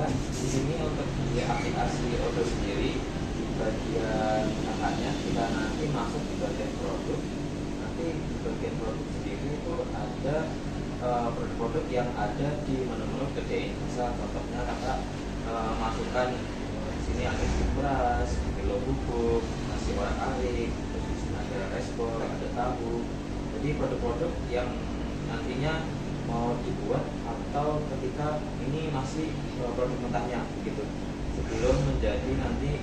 Nah, di sini untuk di aplikasi Odoo sendiri di bagian kakaknya kita nanti masuk di bagian produk. Nanti di bagian produk sendiri itu ada produk-produk yang ada di menu-menu gede. Misal contohnya kakak masukkan di sini ada beras, kilo bubuk, nasi orak-arik, terus di sini ada respon, ada tahu. Jadi produk-produk yang nantinya mau dibuat atau ketika ini masih produk mentahnya gitu, sebelum menjadi nanti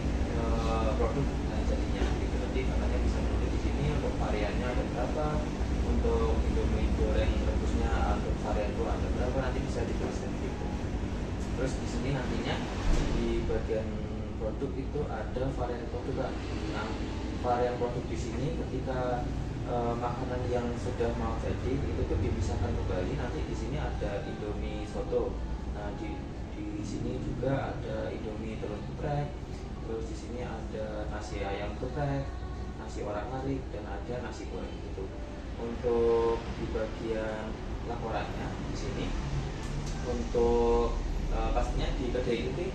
produk jadinya gitu. Nanti kakaknya bisa menulis di sini untuk variannya ada berapa, untuk Indomie goreng rebusnya untuk varian itu ada berapa, nanti bisa dituliskan gitu. Terus di sini nantinya di bagian produk itu ada varian produk Kak. Nah, varian produk di sini ketika makanan yang sudah mau jadi itu tuh dipisahkan kembali. Nanti di sini ada Indomie soto. Nah, di sini juga ada Indomie telur geprek. Terus di sini ada nasi ayam geprek, nasi orak-arik, dan ada nasi goreng gitu. Untuk di bagian laporannya di sini untuk pastinya di kedai ini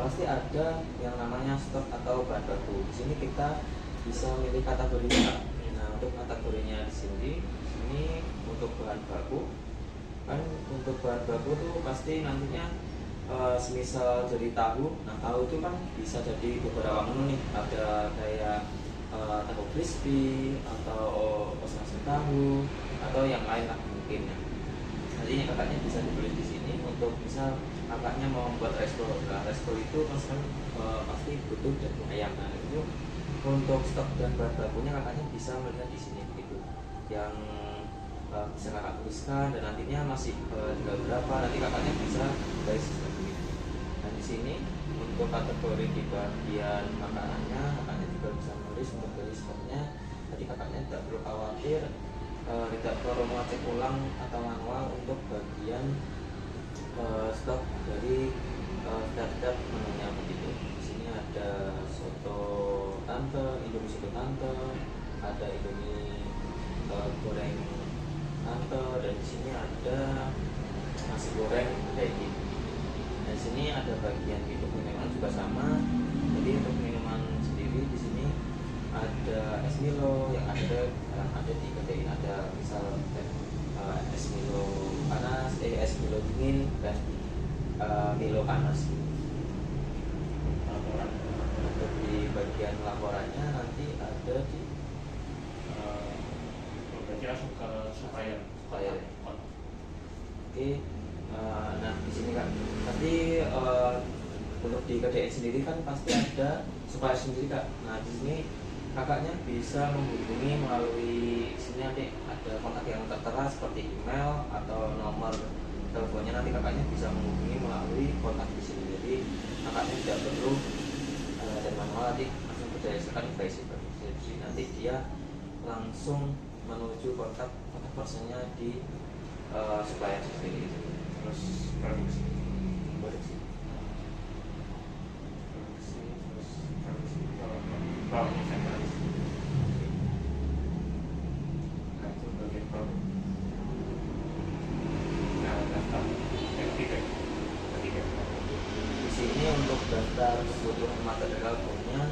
pasti ada yang namanya stok atau bahan baku. Di sini kita bisa milih kategorinya. Nah, untuk kategorinya di sini untuk bahan baku kan, untuk bahan baku tuh pasti nantinya semisal jadi tahu. Nah, tahu itu kan bisa jadi beberapa menu nih, ada kayak tahu crispy atau oseng tahu atau yang lain lah mungkin ya. Nantinya kakaknya bisa ditulis di sini. Untuk misal kakaknya mau membuat resto, nah resto itu kan pasti butuh daging ayam. Nah, itu untuk stok dan bahan bakunya kakaknya bisa melihat di sini begitu, yang bisa kakak tuliskan dan nantinya masih tinggal berapa, nanti kakaknya bisa guys seperti itu. Dan di sini untuk kategori di bagian makanannya kakaknya juga bisa menulis untuk dari stoknya. Jadi kakaknya tidak perlu khawatir tidak perlu mengecek ulang atau manual untuk bagian stok dari setiap menunya begitu. Di sini ada soto tante, Indomie soto tante, ada Indomie goreng tante, dan di sini ada nasi goreng daging. Dan di sini ada bagian untuk minuman juga sama. Jadi untuk minuman sendiri di sini ada es Milo yang ada di kedai, ada misal es Milo panas, es Milo dingin, dan Milo panas. Laporan untuk di bagian laporannya nanti ada di berarti langsung ke supplier. Oke. Nah, di sini Kak, pasti untuk di KDN sendiri kan pasti ada supplier sendiri Kak. Nah, di sini kakaknya bisa menghubungi melalui sini, nanti ada kontak yang tertera seperti email atau nomor teleponnya, nanti kakaknya bisa menghubungi melalui kontak di sini. Jadi kakaknya tidak perlu dan manual, nanti langsung berdasarkan basic. Jadi nanti dia langsung menuju kontak personnya di supplier sendiri. Terus produksi kalau inventaris. Nah, itu bagian produk. Nah, daftar yang ketiga. Di sini untuk daftar seluruh material punya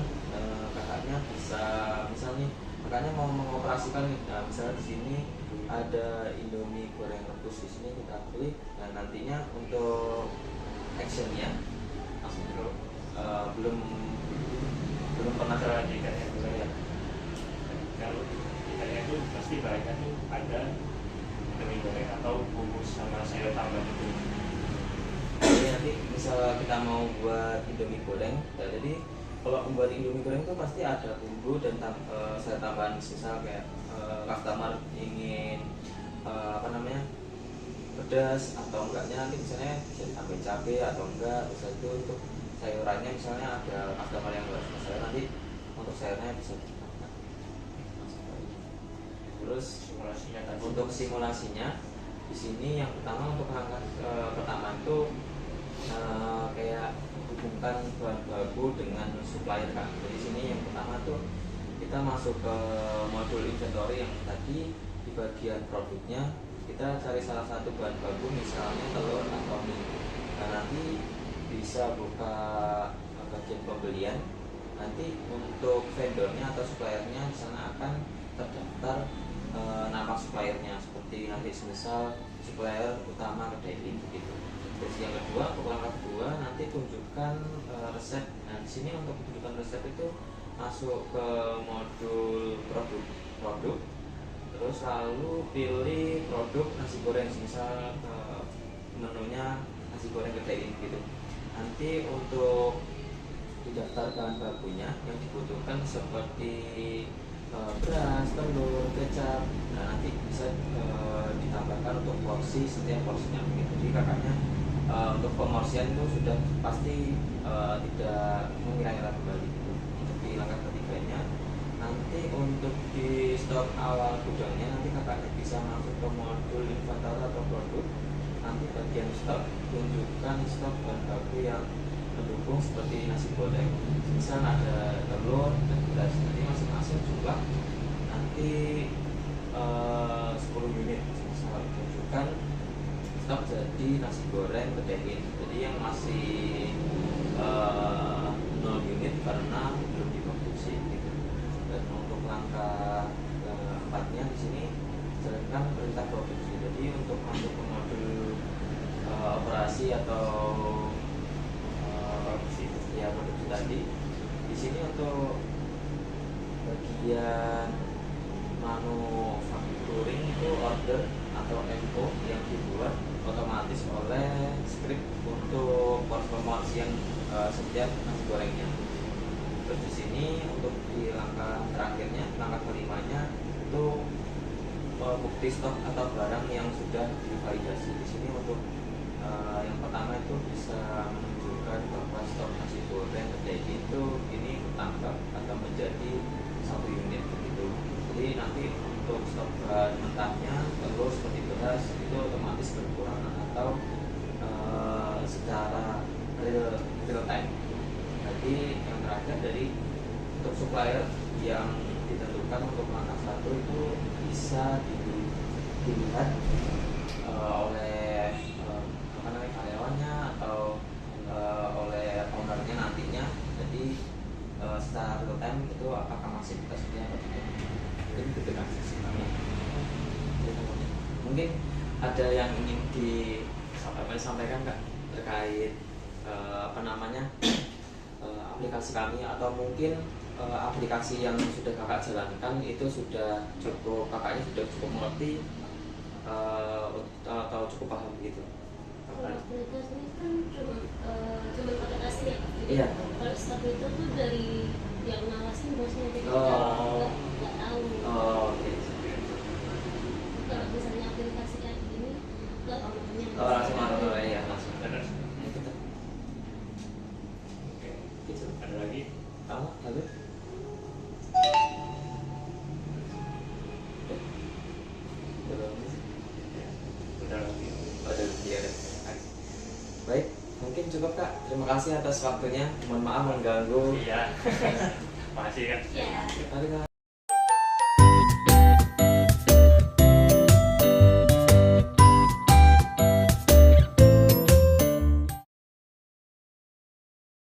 kakaknya bisa, misalnya kakaknya mau mengoperasikan nih. Nah, misalnya di sini ada Indomie goreng rebus, di sini kita klik. Nah, nantinya untuk actionnya langsung belum pernah terjadi kan ya. Kalau ikannya itu pasti bahannya tuh ada Indomie goreng atau bungkus sama sayur tambah itu. Jadi nanti misal kita mau buat Indomie goreng, nah, jadi kalau membuat Indomie goreng itu pasti ada bumbu dan sayur tambahan. Misal kayak customer ingin pedas atau enggaknya, nanti misalnya bisa ditambahin cabai atau enggak. Bisa itu untuk sayurannya, misalnya ada customer yang enggak suka sayur, nanti untuk sayurnya bisa ditambah. Terus untuk simulasinya di sini yang pertama, untuk langkah pertama itu kayak hubungkan bahan baku dengan supplier Kak. Jadi sini yang pertama tuh kita masuk ke modul inventory yang tadi di bagian produknya, kita cari salah satu bahan baku, misalnya telur atau mie. Nah, nanti bisa buka bagian pembelian. Nanti untuk vendornya atau suppliernya di sana akan terdaftar nama suppliernya, seperti nanti semisal supplier utama kedai ini begitu. Terus yang kedua, untuk langkah kedua nanti tunjukkan resep. Nah di sini untuk tunjukkan resep itu masuk ke modul produk, terus lalu pilih produk nasi goreng, misal menunya nasi goreng kedai ini gitu. Nanti untuk didaftar bahan bakunya yang dibutuhkan seperti beras, telur, kecap. Nah nanti bisa ditambahkan untuk porsi, setiap porsinya begitu. Jadi kakaknya untuk pemorsian itu sudah pasti tidak mengira-ngira kembali gitu. Untuk di langkah ketiganya nanti untuk di stok awal gudangnya, nanti kakaknya bisa masuk ke modul inventory atau produk. Nanti bagian stok, tunjukkan stok bahan baku yang mendukung seperti nasi goreng, misal ada telur dan beras. Nanti masing-masing jumlah nanti 10 unit. Misal tunjukkan stok jadi nasi goreng kedai. Jadi yang masih 0 unit karena belum diproduksi gitu. Dan untuk langkah keempatnya di sini jalankan perintah produksi. Jadi untuk masuk ke modul operasi atau produksi tadi, di sini untuk bagian manufacturing itu order atau MO yang dibuat otomatis oleh script untuk porsi yang setiap nasi gorengnya. Terus di sini untuk di langkah terakhirnya, langkah kelimanya itu bukti stok atau barang yang sudah divalidasi. Di sini untuk yang pertama itu bisa menunjukkan bahwa stok nasi goreng kedai itu ini bertambah atau menjadi 1 unit begitu. Jadi nanti untuk stok bahan mentahnya, telur seperti beras itu otomatis berkurang atau secara real time. Jadi yang terakhir dari untuk supplier yang ditentukan untuk langkah 1 itu bisa dilihat oleh karyawannya atau oleh ownernya nantinya. Jadi secara real time itu apakah masih kita seperti apa tidak. Jadi itu kan sisi kami. Mungkin ada yang ingin disampaikan Kak terkait aplikasi kami, atau mungkin aplikasi yang sudah kakak jalankan itu sudah cukup, kakaknya sudah cukup mengerti atau cukup paham gitu. Kalau aplikasi ini kan cuma aplikasi ya. Iya. Kalau staf itu tuh dari yang ngawasin bosnya, jadi nggak tahu. Oke. Kalau misalnya aplikasi kayak gini nggak tahu namanya. Langsung manual ya, langsung. Benar. Gitu. Oke. Gitu. Ada lagi? Tahu? Lalu? Belum. Ya. Udah lagi. Ada ya. Baik, mungkin cukup Kak. Terima kasih atas waktunya. Mohon maaf mengganggu. Iya. Makasih kan. Ya. Mari Kak.